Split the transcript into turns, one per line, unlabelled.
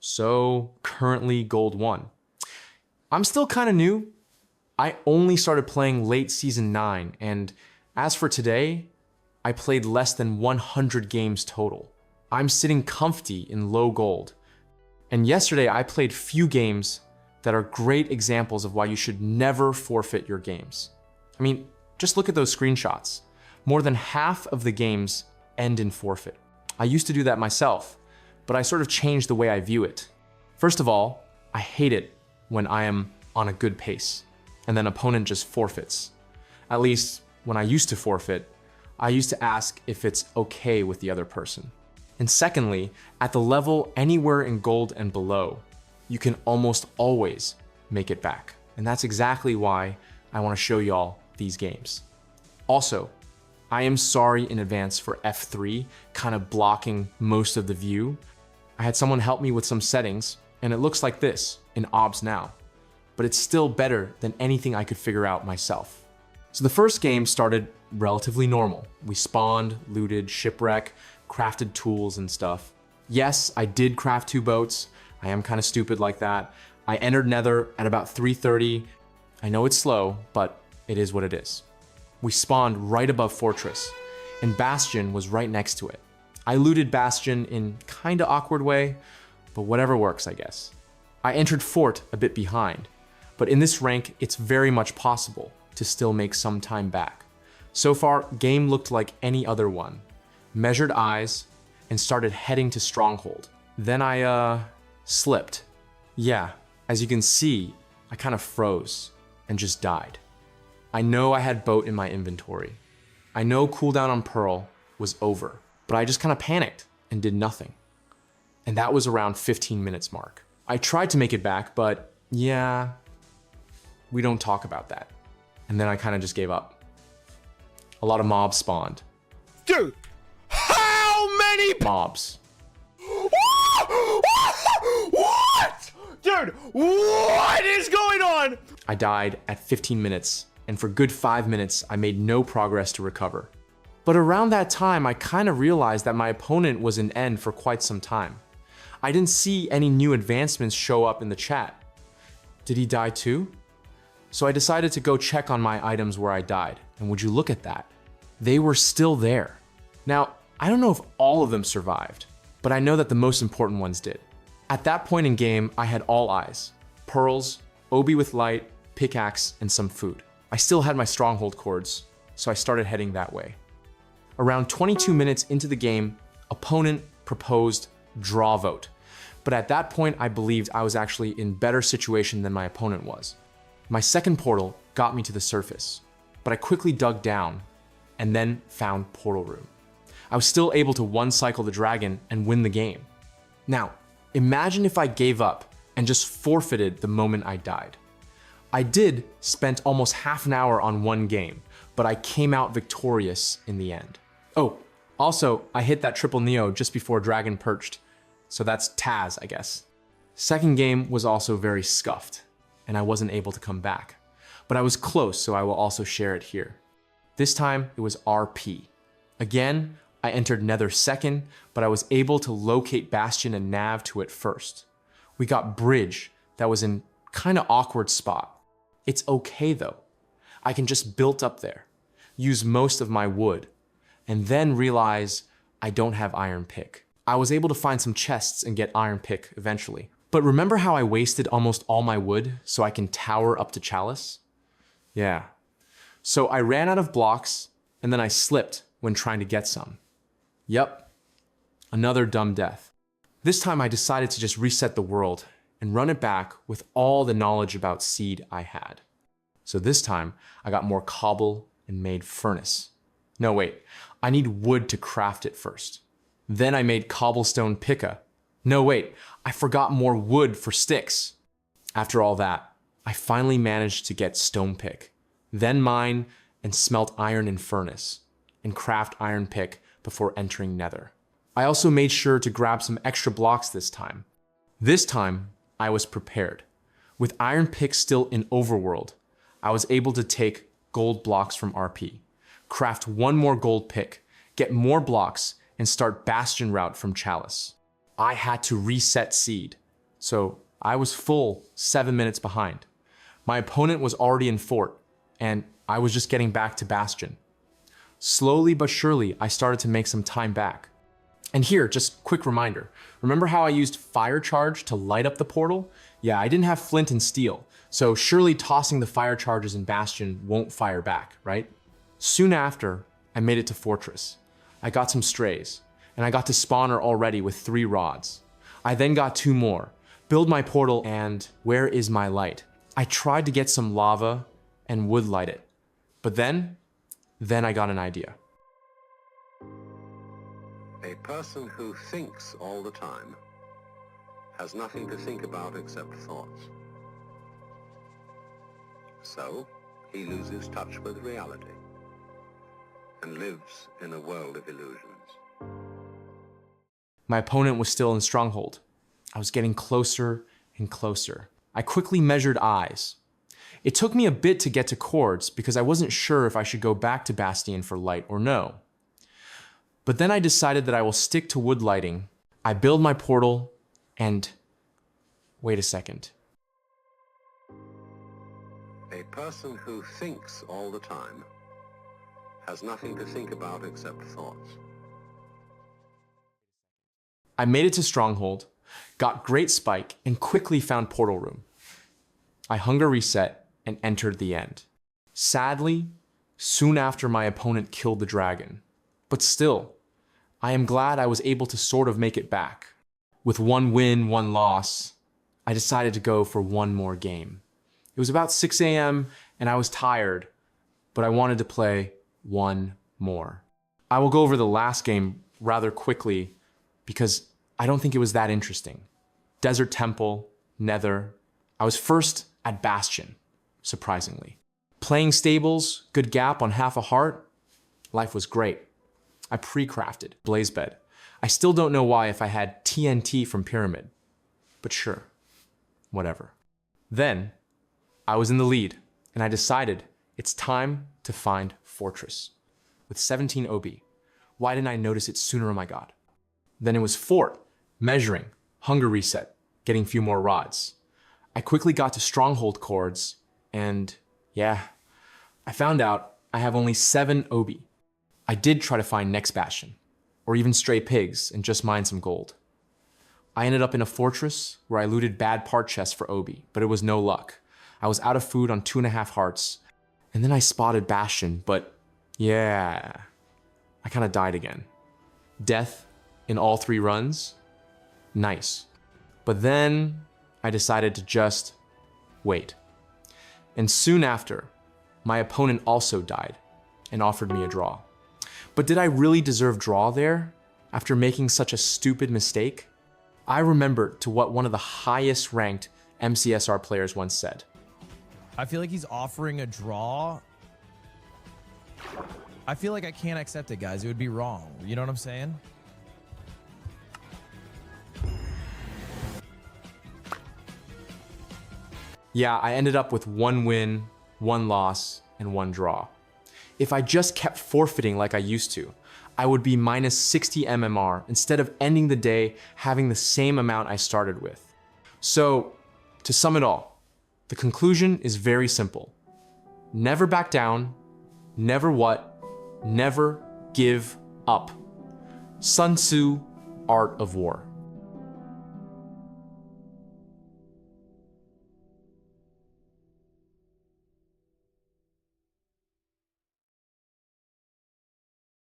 So currently gold 1. I'm still kind of new. I only started playing late season 9, and as for today, I played less than 100 games total. I'm sitting comfy in low gold. And yesterday I played few games that are great examples of why you should never forfeit your games. I mean, just look at those screenshots. More than half of the games end in forfeit. I used to do that myself, but I sort of changed the way I view it. First of all, I hate it when I am on a good pace and then opponent just forfeits. At least when I used to forfeit, I used to ask if it's okay with the other person. And secondly, at the level anywhere in gold and below, you can almost always make it back. And that's exactly why I want to show y'all these games. Also, I am sorry in advance for F3 kind of blocking most of the view. I had someone help me with some settings, and it looks like this in OBS now. But it's still better than anything I could figure out myself. So the first game started relatively normal. We spawned, looted, shipwreck, crafted tools and stuff. Yes, I did craft 2 boats. I am kind of stupid like that. I entered Nether at about 3:30. I know it's slow, but it is what it is. We spawned right above Fortress, and Bastion was right next to it. I looted Bastion in kinda awkward way, but whatever works, I guess. I entered Fort a bit behind, but in this rank, it's very much possible to still make some time back. So far, game looked like any other one. Measured eyes, and started heading to Stronghold. Then I, slipped. Yeah, as you can see, I kind of froze and just died. I know I had boat in my inventory. I know cooldown on Pearl was over, but I just kind of panicked and did nothing. And that was around 15 minutes mark. I tried to make it back, but yeah, we don't talk about that. And then I kind of just gave up. A lot of mobs spawned.
Dude, how many
Mobs.
What? Dude, what is going on?
I died at 15 minutes, and for good 5 minutes, I made no progress to recover. But around that time, I kind of realized that my opponent was in end for quite some time. I didn't see any new advancements show up in the chat. Did he die too? So I decided to go check on my items where I died, and would you look at that? They were still there. Now, I don't know if all of them survived, but I know that the most important ones did. At that point in game, I had all eyes, pearls, Obi with light, pickaxe, and some food. I still had my stronghold cords, so I started heading that way. Around 22 minutes into the game, opponent proposed draw vote. But at that point, I believed I was actually in better situation than my opponent was. My second portal got me to the surface, but I quickly dug down and then found portal room. I was still able to one-cycle the dragon and win the game. Now, imagine if I gave up and just forfeited the moment I died. I did spend almost half an hour on one game, but I came out victorious in the end. Oh, also, I hit that triple Neo just before dragon perched, so that's Taz, I guess. Second game was also very scuffed, and I wasn't able to come back. But I was close, so I will also share it here. This time, it was RP. Again, I entered Nether second, but I was able to locate Bastion and Nav to it first. We got Bridge that was in kinda awkward spot. It's okay though. I can just build up there, use most of my wood, and then realize I don't have iron pick. I was able to find some chests and get iron pick eventually. But remember how I wasted almost all my wood so I can tower up to Chalice? Yeah. So I ran out of blocks and then I slipped when trying to get some. Yep, another dumb death. This time I decided to just reset the world and run it back with all the knowledge about seed I had. So this time I got more cobble and made furnace. No wait, I need wood to craft it first. Then I made cobblestone picka. No wait, I forgot more wood for sticks. After all that, I finally managed to get stone pick, then mine and smelt iron in furnace, and craft iron pick before entering Nether. I also made sure to grab some extra blocks this time. This time, I was prepared. With iron pick still in Overworld, I was able to take gold blocks from RP, craft one more gold pick, get more blocks, and start Bastion route from Chalice. I had to reset seed, so I was full 7 minutes behind. My opponent was already in fort, and I was just getting back to bastion. Slowly but surely, I started to make some time back. And here, just quick reminder, remember how I used fire charge to light up the portal? Yeah, I didn't have flint and steel, so surely tossing the fire charges in bastion won't fire back, right? Soon after, I made it to fortress. I got some strays, and I got to spawner already with 3 rods. I then got 2 more, build my portal, and where is my light? I tried to get some lava and would light it, but then I got an idea.
A person who thinks all the time has nothing to think about except thoughts. So, he loses touch with reality and lives in a world of illusions.
My opponent was still in stronghold. I was getting closer and closer. I quickly measured eyes. It took me a bit to get to cords because I wasn't sure if I should go back to bastion for light or no. But then I decided that I will stick to wood lighting. I build my portal and wait a second.
A person who thinks all the time has nothing to think about except thoughts.
I made it to stronghold, got great spike, and quickly found portal room. I hunger reset and entered the end. Sadly, soon after my opponent killed the dragon. But still, I am glad I was able to sort of make it back. With 1 win, 1 loss, I decided to go for 1 more game. It was about 6 a.m. and I was tired, but I wanted to play 1 more. I will go over the last game rather quickly because I don't think it was that interesting. Desert Temple, Nether. I was first at Bastion, surprisingly. Playing stables, good gap on half a heart. Life was great. I pre-crafted Blaze Bed. I still don't know why if I had TNT from Pyramid, but sure, whatever. Then, I was in the lead, and I decided it's time to find Fortress. With 17 OB. Why didn't I notice it sooner, oh my god? Then it was Fort, measuring, hunger reset, getting a few more rods. I quickly got to stronghold cords, and yeah, I found out I have only 7 OB. I did try to find next bastion, or even stray pigs and just mine some gold. I ended up in a fortress where I looted bad part chests for OB, but it was no luck. I was out of food on 2.5 hearts, and then I spotted bastion, but yeah, I kind of died again. Death in all 3 runs? Nice. But then I decided to just wait. And soon after, my opponent also died and offered me a draw. But did I really deserve draw there after making such a stupid mistake? I remembered to what one of the highest ranked MCSR players once said.
I feel like he's offering a draw. I feel like I can't accept it, guys. It would be wrong. You know what I'm saying?
Yeah, I ended up with 1 win, 1 loss, and 1 draw. If I just kept forfeiting like I used to, I would be minus 60 MMR instead of ending the day having the same amount I started with. So, to sum it all, the conclusion is very simple. Never back down, never give up. Sun Tzu, Art of War.